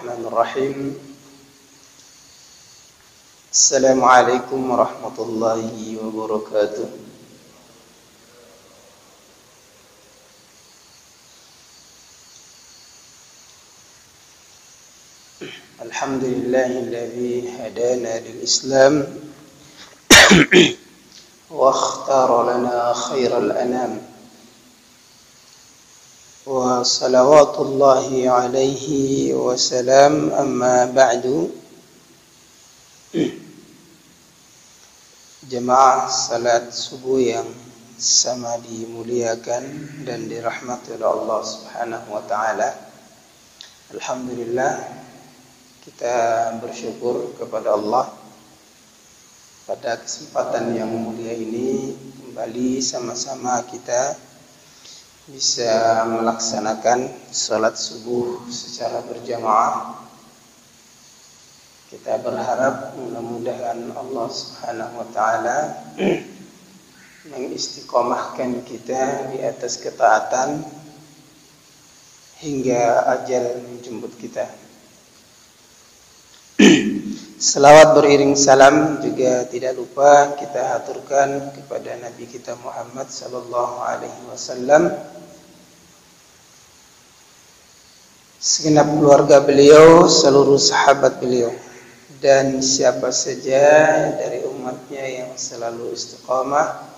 Bismillahirrahmanirrahim. Assalamualaikum warahmatullahi wabarakatuh. Alhamdulillahilladzi hadana lil Islam wa ikhtara lana khairal anam. Wa salawatullahi alaihi wa salam, amma ba'du. Jemaah salat subuh yang sama dimuliakan dan dirahmati oleh Allah Subhanahu wa taala. Alhamdulillah, kita bersyukur kepada Allah pada kesempatan yang mulia ini kembali sama-sama kita bisa melaksanakan salat subuh secara berjamaah. Kita berharap mudah-mudahan Allah Subhanahu wa taala mengistiqomahkan kita di atas ketaatan hingga ajal menjemput kita. Selawat beriring salam juga tidak lupa kita haturkan kepada Nabi kita Muhammad sallallahu alaihi wasallam, segenap keluarga beliau, seluruh sahabat beliau, dan siapa saja dari umatnya yang selalu istiqamah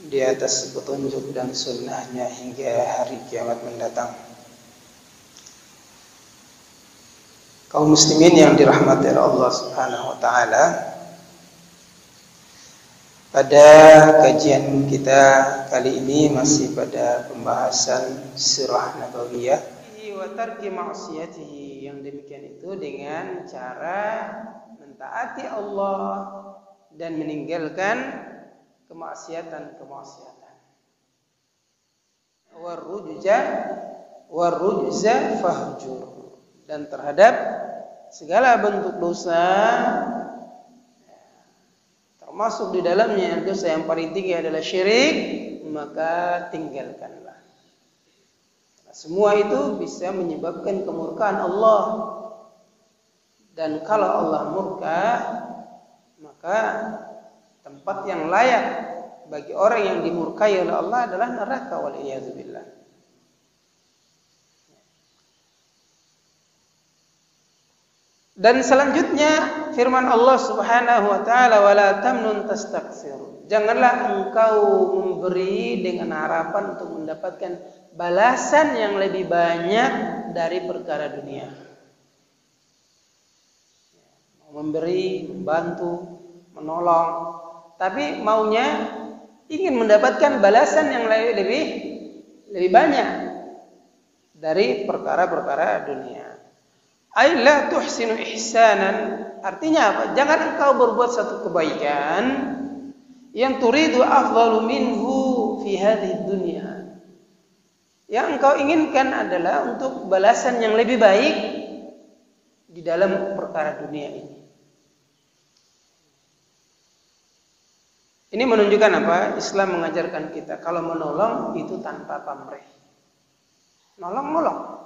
di atas petunjuk dan sunnahnya hingga hari kiamat mendatang. Kaum muslimin yang dirahmati oleh Allah Subhanahu wa taala, pada kajian kita kali ini masih pada pembahasan sirah nabawiyah wa tarki ma'siyatihi. Yang demikian itu dengan cara mentaati Allah dan meninggalkan kemaksiatan. Warrujza fahjur. Dan terhadap segala bentuk dosa, termasuk di dalamnya dosa yang paling tinggi adalah syirik, maka tinggalkanlah. Semua itu bisa menyebabkan kemurkaan Allah. Dan kalau Allah murka, maka tempat yang layak bagi orang yang dimurkai oleh Allah adalah neraka, wal'iyadzubillah. Dan selanjutnya firman Allah Subhanahu wa taala, wala tamnun tastakthir. Janganlah engkau memberi dengan harapan untuk mendapatkan balasan yang lebih banyak dari perkara dunia. Memberi, membantu, menolong, tapi maunya ingin mendapatkan balasan yang lebih banyak dari perkara-perkara dunia. Ay la tuhsinu ihsanan, artinya apa? Jangan engkau berbuat satu kebaikan yang turidu afdalu minhu fi hadhihi dunya. Yang engkau inginkan adalah untuk balasan yang lebih baik di dalam perkara dunia ini. Ini menunjukkan apa? Islam mengajarkan kita kalau menolong itu tanpa pamrih. Nolong.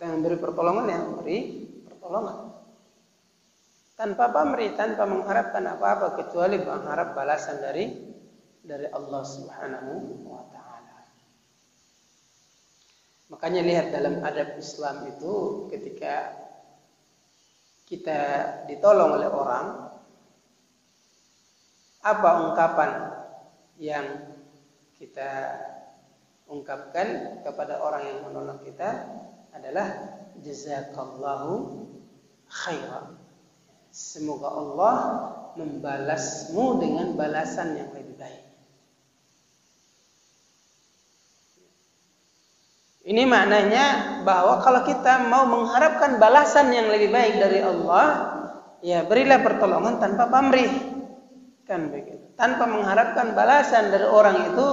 Kita memberi pertolongan, yang memberi pertolongan tanpa pamrih, tanpa mengharapkan apa-apa kecuali mengharap balasan dari Allah Subhanahu wa taala. Makanya lihat dalam adab Islam itu, ketika kita ditolong oleh orang, apa ungkapan yang kita ungkapkan kepada orang yang menolong kita adalah jazakallahu khairan. Semoga Allah membalasmu dengan balasan yang lebih baik. Ini maknanya bahwa kalau kita mau mengharapkan balasan yang lebih baik dari Allah, ya berilah pertolongan tanpa pamrih. Kan begitu. Tanpa mengharapkan balasan dari orang itu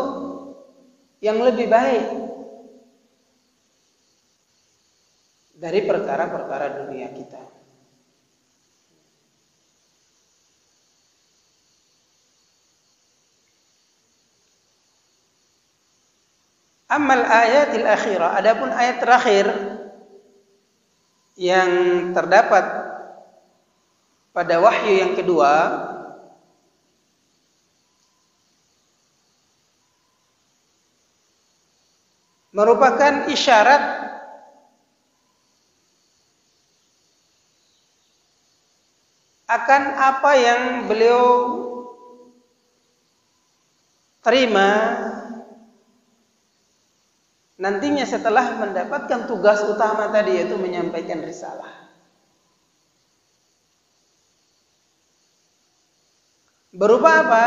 yang lebih baik dari perkara-perkara dunia kita. Amal ayatil akhirah, adapun ayat terakhir yang terdapat pada wahyu yang kedua, merupakan isyarat akan apa yang beliau terima nantinya setelah mendapatkan tugas utama tadi, yaitu menyampaikan risalah. Berupa apa?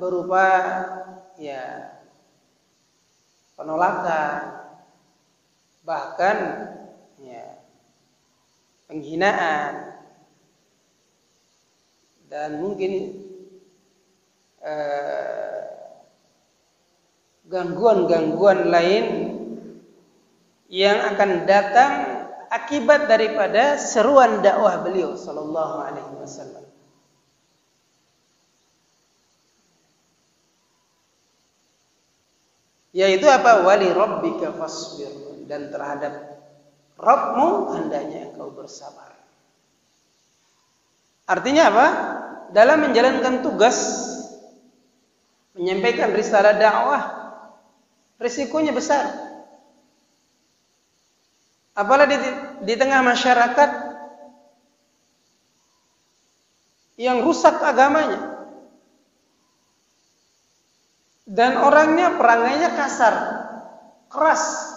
Berupa ya penolakan, bahkan ya penghinaan, dan mungkin gangguan-gangguan lain yang akan datang akibat daripada seruan dakwah beliau sallallahu alaihi wasallam. Yaitu apa? Wali rabbika fasbir, dan terhadap Rabbmu hendaknya engkau bersabar. Artinya apa? Dalam menjalankan tugas menyampaikan risalah dakwah, risikonya besar. Apalagi di tengah masyarakat yang rusak agamanya dan orangnya perangainya kasar, keras.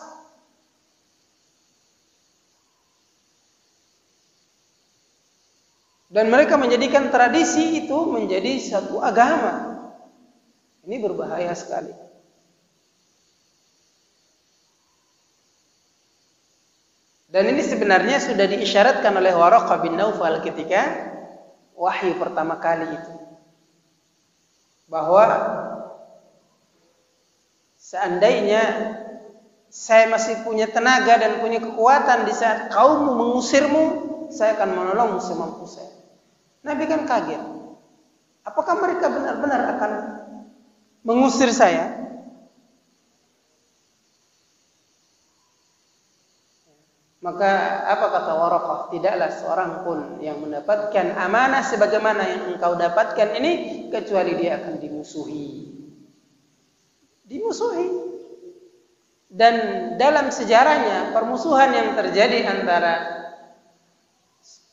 Dan mereka menjadikan tradisi itu menjadi satu agama. Ini berbahaya sekali. Dan ini sebenarnya sudah diisyaratkan oleh Waraqah bin Naufal ketika wahyu pertama kali itu, bahwa seandainya saya masih punya tenaga dan punya kekuatan di saat kaummu mengusirmu, saya akan menolongmu semampu saya. Nabi kan kaget. Apakah mereka benar-benar akan mengusir saya? Maka apa kata Waraqah? Tidaklah seorang pun yang mendapatkan amanah sebagaimana yang engkau dapatkan ini kecuali dia akan dimusuhi. Dimusuhi. Dan dalam sejarahnya permusuhan yang terjadi antara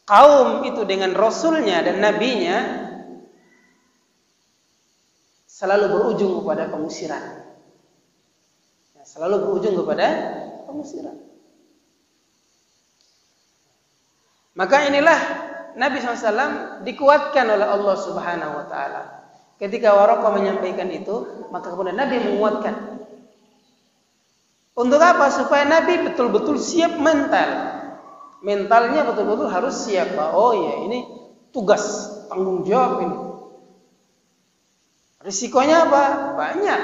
kaum itu dengan Rasulnya dan Nabinya selalu berujung kepada pengusiran. Selalu berujung kepada pengusiran. Maka inilah Nabi SAW dikuatkan oleh Allah Subhanahu Wa Taala. Ketika Waraqah menyampaikan itu, maka kemudian Nabi menguatkan. Untuk apa? Supaya Nabi betul-betul siap mental. Mentalnya betul-betul harus siap. Oh ya, ini tugas, tanggung jawab ini. Risikonya apa? Banyak.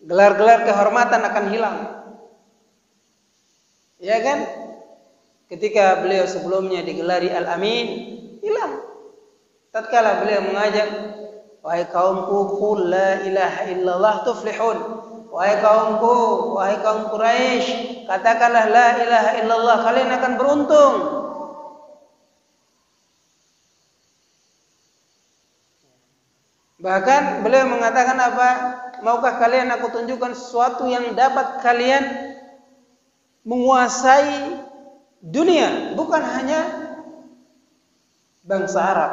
Gelar-gelar kehormatan akan hilang. Ya kan? Ketika beliau sebelumnya digelari Al-Amin, hilang. Tatkala beliau mengajak, wahai kaumku, qul la ilaha illallah tuflihun. Wahai kaumku, wahai kaum Quraisy, katakanlah la ilaha illallah, kalian akan beruntung. Bahkan beliau mengatakan apa? Maukah kalian aku tunjukkan sesuatu yang dapat kalian menguasai dunia, bukan hanya bangsa Arab.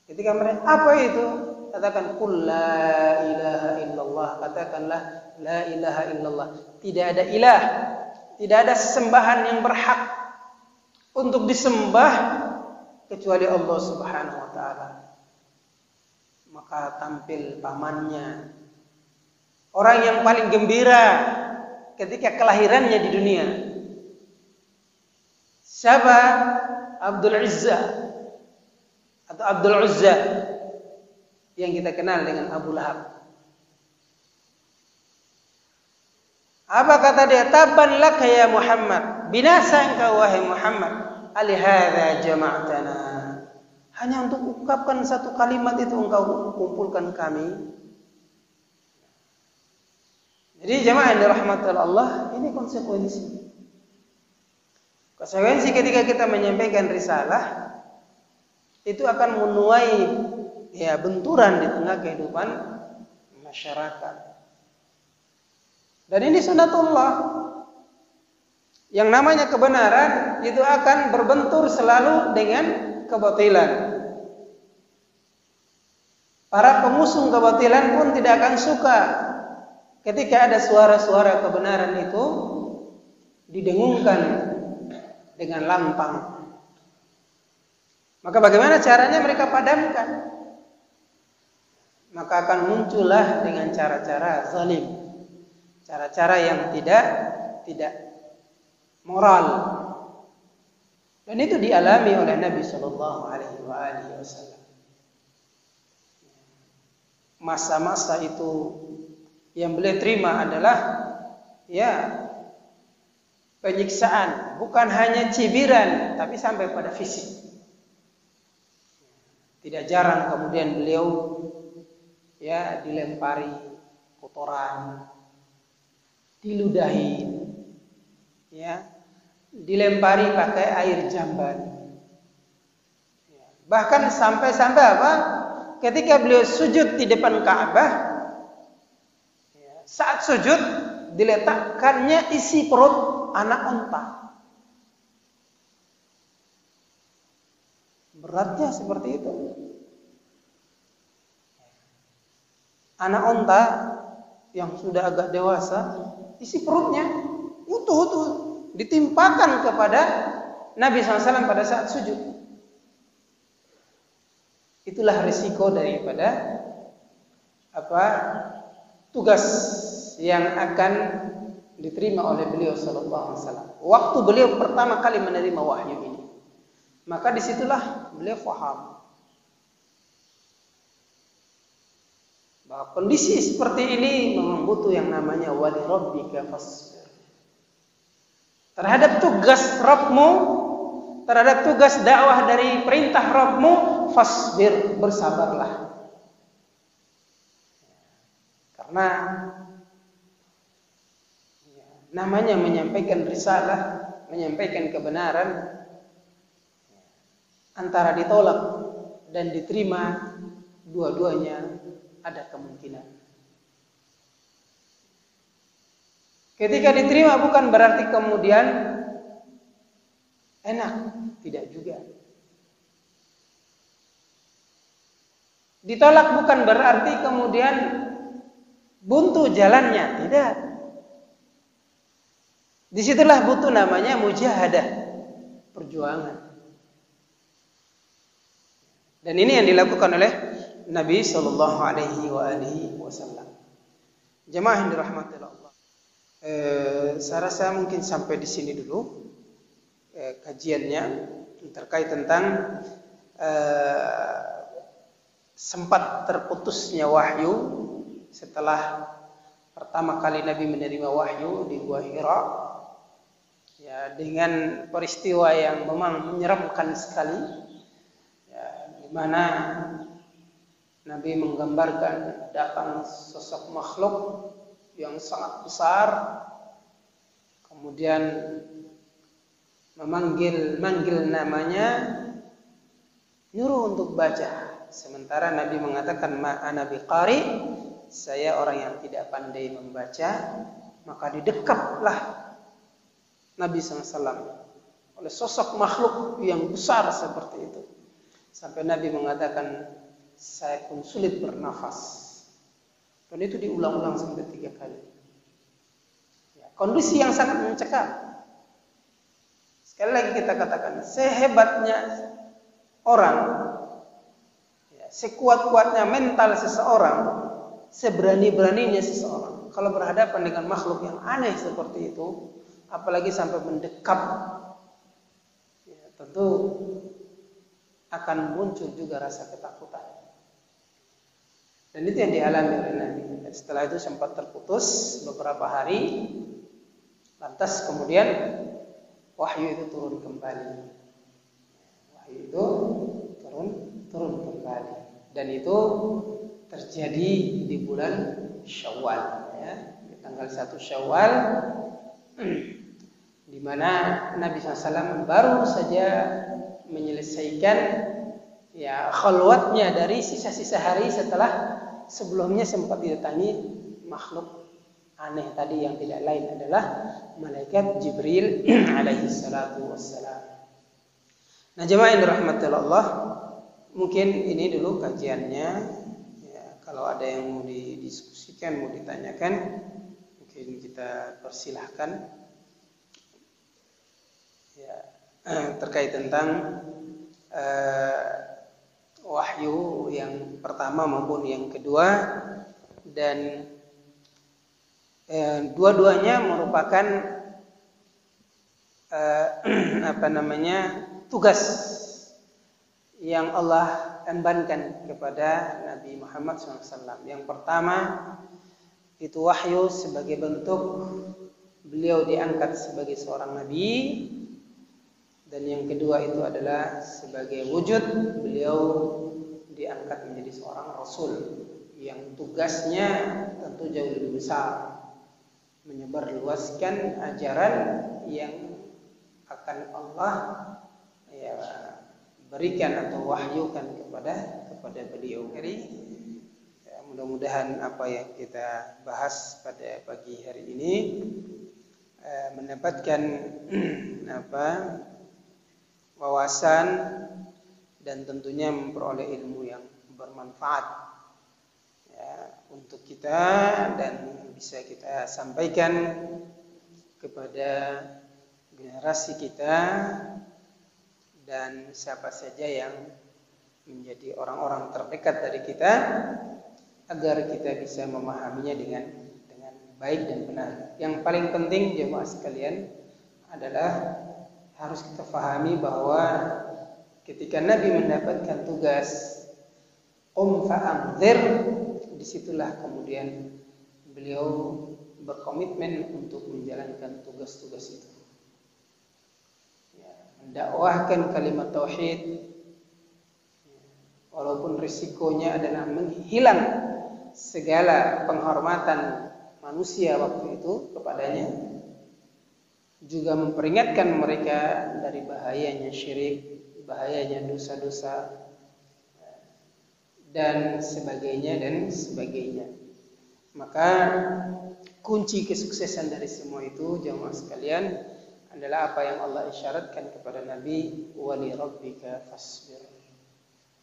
Ketika mereka, apa itu? Katakan qul la ilaha illallah, katakanlah la ilaha illallah. Tidak ada ilah, tidak ada sesembahan yang berhak untuk disembah kecuali Allah Subhanahu wa taala. Maka tampil pamannya, orang yang paling gembira ketika kelahirannya di dunia. Siapa? Abdul Uzza atau Abdul Uzza yang kita kenal dengan Abu Lahab. Apa kata dia? Tabban laka ya Muhammad, binasa engkau wahai Muhammad, alihadza jama'tana. Hanya untuk ungkapkan satu kalimat itu engkau kumpulkan kami. Jadi jemaah yang dirahmati Allah, ini konsekuensi. Konsekuensi ketika kita menyampaikan risalah itu akan menuai benturan di tengah kehidupan masyarakat. Dan ini sunatullah. Yang namanya kebenaran itu akan berbentur selalu dengan kebatilan. Para pengusung kebatilan pun tidak akan suka ketika ada suara-suara kebenaran itu didengungkan dengan lantang. Maka bagaimana caranya mereka padamkan? Maka akan muncullah dengan cara-cara zalim, cara-cara yang tidak moral. Dan itu dialami oleh Nabi Shallallahu Alaihi Wasallam. Masa-masa itu yang beliau terima adalah penyiksaan, bukan hanya cibiran, tapi sampai pada fisik. Tidak jarang kemudian beliau dilempari kotoran, diludahi, dilempari pakai air jamban. Bahkan sampai apa? Ketika beliau sujud di depan Ka'bah, saat sujud diletakkannya isi perut anak unta. Beratnya seperti itu. Anak unta yang sudah agak dewasa, isi perutnya utuh ditimpakan kepada Nabi SAW pada saat sujud. Itulah risiko daripada tugas yang akan diterima oleh beliau sallallahu alaihi wasallam. Waktu beliau pertama kali menerima wahyu ini, maka disitulah beliau faham bahwa kondisi seperti ini memang butuh yang namanya wali rabbika fasbir. Terhadap tugas Rabbmu, terhadap tugas dakwah dari perintah Rabbmu, fasbir, bersabarlah. Karena namanya menyampaikan risalah, menyampaikan kebenaran, antara ditolak dan diterima, dua-duanya ada kemungkinan. Ketika diterima bukan berarti kemudian enak, tidak juga. Ditolak bukan berarti kemudian buntu jalannya, tidak. Disitulah butuh namanya mujahadah, perjuangan. Dan ini yang dilakukan oleh Nabi Shallallahu Alaihi Wasallam. Jemaah yang dirahmati Allah. Saya rasa mungkin sampai di sini dulu kajiannya terkait tentang sempat terputusnya wahyu setelah pertama kali Nabi menerima wahyu di Gua Hira, dengan peristiwa yang memang menyeramkan sekali, di mana Nabi menggambarkan datang sosok makhluk yang sangat besar, kemudian manggil namanya, nyuruh untuk baca. Sementara Nabi mengatakan ma'ana biqari, saya orang yang tidak pandai membaca. Maka didekaplah Nabi SAW oleh sosok makhluk yang besar seperti itu, sampai Nabi mengatakan saya pun sulit bernafas. Dan itu diulang-ulang sampai 3 kali. Kondisi yang sangat mencekam. Sekali lagi kita katakan, sehebatnya orang, sekuat-kuatnya mental seseorang, seberani-beraninya seseorang, kalau berhadapan dengan makhluk yang aneh seperti itu, apalagi sampai mendekap, tentu akan muncul juga rasa ketakutan. Dan itu yang dialami oleh Nabi. Dan setelah itu sempat terputus beberapa hari, lantas kemudian wahyu itu turun kembali. Wahyu itu turun kembali. Dan itu terjadi di bulan Syawal. Kita tanggal 1 Syawal, di mana Nabi SAW baru saja menyelesaikan ya khalwatnya dari sisa-sisa hari setelah sebelumnya sempat didatangi makhluk aneh tadi yang tidak lain adalah malaikat Jibril alaihi salatu wassalam. Nah, jemaah yang dirahmati Allah, mungkin ini dulu kajiannya. Ya, kalau ada yang mau didiskusikan, mau ditanyakan, mungkin kita persilahkan. Ya, terkait tentang wahyu yang pertama maupun yang kedua, dan dua-duanya merupakan tugas yang Allah embankan kepada Nabi Muhammad SAW. Yang pertama itu wahyu sebagai bentuk beliau diangkat sebagai seorang nabi, dan yang kedua itu adalah sebagai wujud beliau diangkat menjadi seorang rasul yang tugasnya tentu jauh lebih besar, menyebarluaskan ajaran yang akan Allah ya berikan atau wahyukan kepada beliau. Jadi ya, mudah-mudahan apa yang kita bahas pada pagi hari ini mendapatkan wawasan dan tentunya memperoleh ilmu yang bermanfaat ya, untuk kita, dan bisa kita sampaikan kepada generasi kita dan siapa saja yang menjadi orang-orang terdekat dari kita, agar kita bisa memahaminya dengan baik dan benar. Yang paling penting jemaah sekalian adalah harus kita pahami bahwa ketika Nabi mendapatkan tugas fa'anzir, disitulah kemudian beliau berkomitmen untuk menjalankan tugas-tugas itu. Ya, mendakwahkan kalimat tauhid, walaupun risikonya adalah menghilang segala penghormatan manusia waktu itu kepadanya, juga memperingatkan mereka dari bahayanya syirik, bahayanya dosa-dosa dan sebagainya. Maka kunci kesuksesan dari semua itu jemaah sekalian adalah apa yang Allah isyaratkan kepada Nabi, wali rabbika fasbir,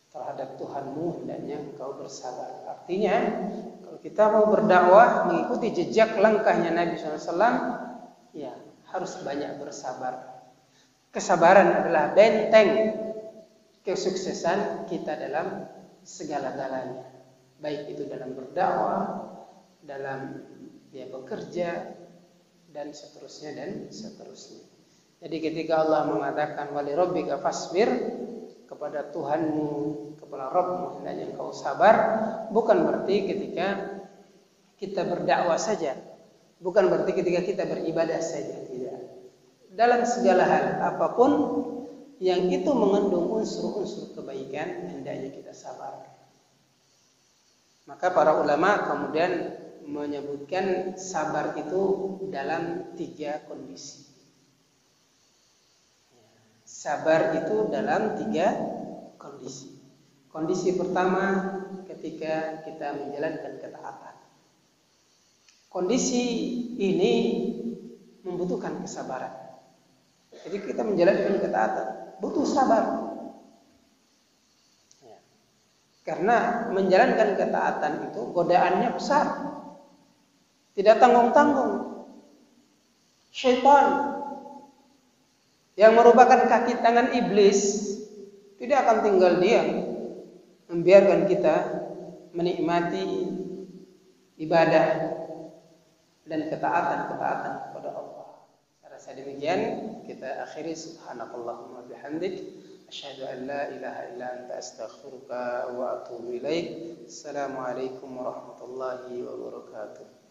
terhadap Tuhanmu hendaknya engkau bersabar. Artinya kalau kita mau berdakwah mengikuti jejak langkahnya Nabi SAW, ya harus banyak bersabar. Kesabaran adalah benteng kesuksesan kita dalam segala-galanya, baik itu dalam berdakwah, dalam bekerja, dan seterusnya. Jadi ketika Allah mengatakan wali rabbika fasbir, kepada Tuhanmu, kepada Rabbmu hendaknya engkau sabar, bukan berarti ketika kita berdakwah saja, bukan berarti ketika kita beribadah saja, tidak. Dalam segala hal apapun yang itu mengandung unsur-unsur kebaikan, hendaknya kita sabar. Maka para ulama kemudian menyebutkan sabar itu dalam 3 kondisi. Sabar itu dalam 3 kondisi. Kondisi pertama ketika kita menjalankan ketaatan. Kondisi ini membutuhkan kesabaran. Jadi kita menjalankan ketaatan butuh sabar. Ya. Karena menjalankan ketaatan itu godaannya besar, tidak tanggung-tanggung. Syaitan yang merupakan kaki tangan iblis tidak akan tinggal diam membiarkan kita menikmati ibadah dan ketaatan kepada Allah. Saya rasa demikian kita akhiri. Subhanakallahumma bihamdik asyhadu an la ilaha illa anta astaghfiruka wa atubu ilaik. Assalamualaikum warahmatullahi wabarakatuh.